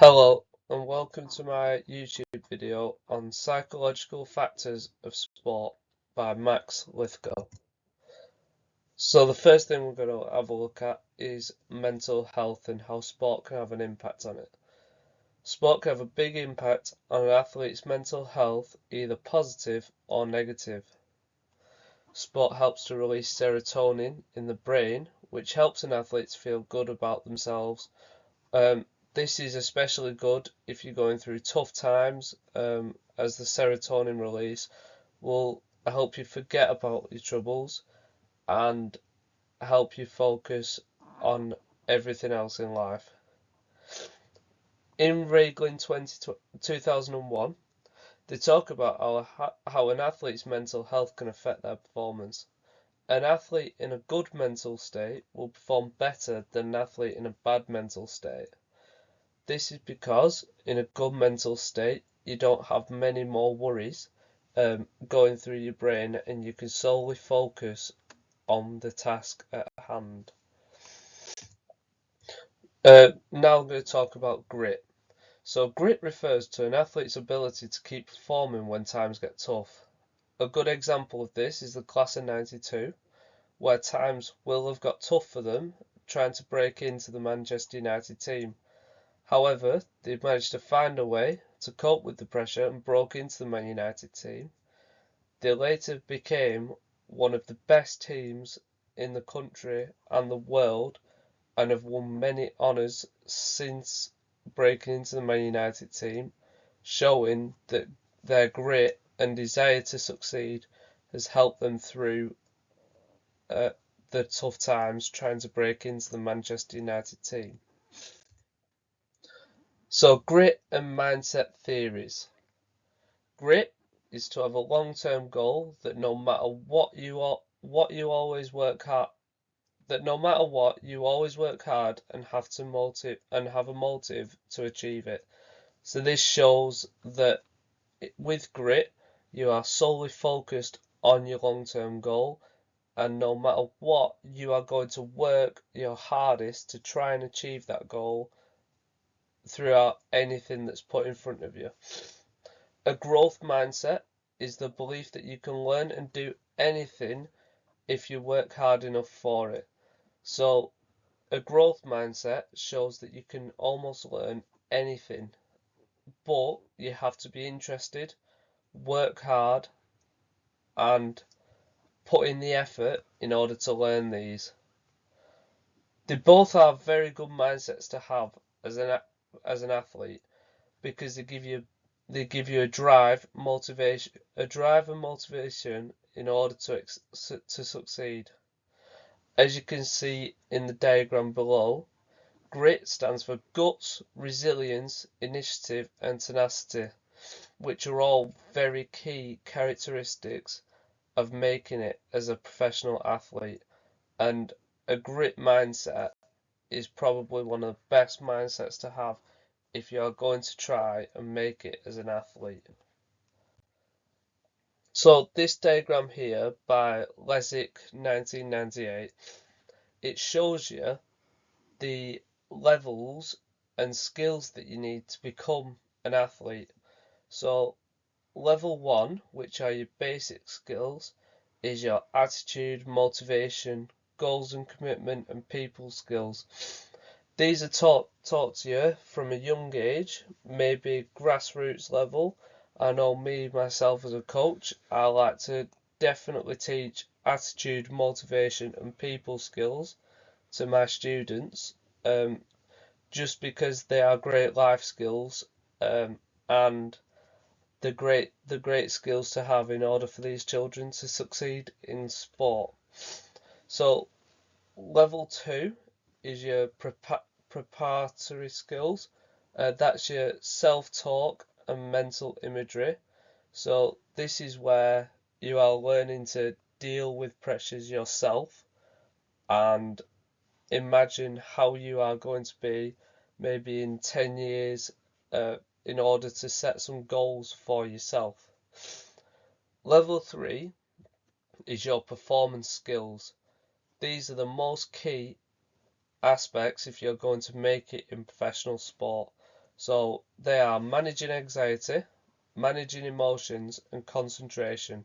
Hello and welcome to my YouTube video on psychological factors of sport by Lesyk. So the first thing we're going to have a look at is mental health and how sport can have an impact on it. Sport can have a big impact on an athlete's mental health, either positive or negative. Sport helps to release serotonin in the brain, which helps an athlete feel good about themselves. This is especially good if you're going through tough times, as the serotonin release will help you forget about your troubles and help you focus on everything else in life. In Raglan 2001, they talk about how an athlete's mental health can affect their performance. An athlete in a good mental state will perform better than an athlete in a bad mental state. This is because in a good mental state, you don't have many more worries going through your brain and you can solely focus on the task at hand. Now I'm going to talk about grit. So grit refers to an athlete's ability to keep performing when times get tough. A good example of this is the class of '92, where times will have got tough for them trying to break into the Manchester United team. However, they managed to find a way to cope with the pressure and broke into the Man United team. They later became one of the best teams in the country and the world and have won many honours since breaking into the Man United team, showing that their grit and desire to succeed has helped them through the tough times trying to break into the Manchester United team. So grit and mindset theories. Grit is to have a long-term goal that no matter what you always work hard and have a motive to achieve it. So this shows that with grit you are solely focused on your long-term goal, and no matter what, you are going to work your hardest to try and achieve that goal throughout anything that's put in front of you. A growth mindset is the belief that you can learn and do anything if you work hard enough for it. So a growth mindset shows that you can almost learn anything, but you have to be interested, work hard, and put in the effort in order to learn these. They both are very good mindsets to have as an athlete, because they give you a drive and motivation in order to succeed. As you can see in the diagram below, grit stands for guts, resilience, initiative and tenacity, which are all very key characteristics of making it as a professional athlete, and a grit mindset is probably one of the best mindsets to have if you are going to try and make it as an athlete. So this diagram here by Lesyk 1998, it shows you the levels and skills that you need to become an athlete. So level 1, which are your basic skills, is your attitude, motivation, goals and commitment and people skills. These are taught to you from a young age, maybe grassroots level. I know myself as a coach, I like to definitely teach attitude, motivation and people skills to my students, just because they are great life skills, and the great skills to have in order for these children to succeed in sport. So level 2 is your preparatory skills. That's your self-talk and mental imagery. So this is where you are learning to deal with pressures yourself and imagine how you are going to be maybe in 10 years, in order to set some goals for yourself. Level 3 is your performance skills. These are the most key aspects if you're going to make it in professional sport. So they are managing anxiety, managing emotions, and concentration.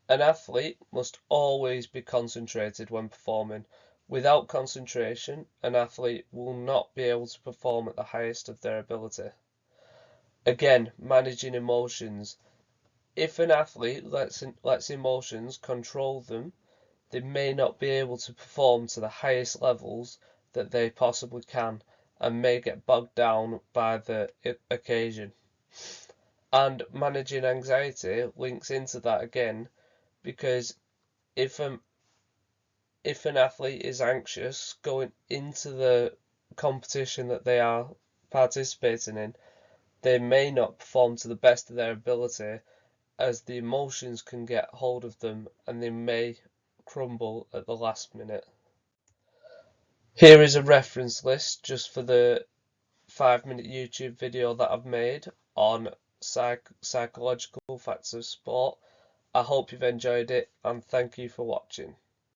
An athlete must always be concentrated when performing. Without concentration, an athlete will not be able to perform at the highest of their ability. Again, managing emotions. If an athlete lets emotions control them, they may not be able to perform to the highest levels that they possibly can and may get bogged down by the occasion. And managing anxiety links into that again, because if an athlete is anxious going into the competition that they are participating in, they may not perform to the best of their ability, as the emotions can get hold of them and they may crumble at the last minute. Here is a reference list just for the 5-minute YouTube video that I've made on psychological facts of sport. I hope you've enjoyed it and thank you for watching.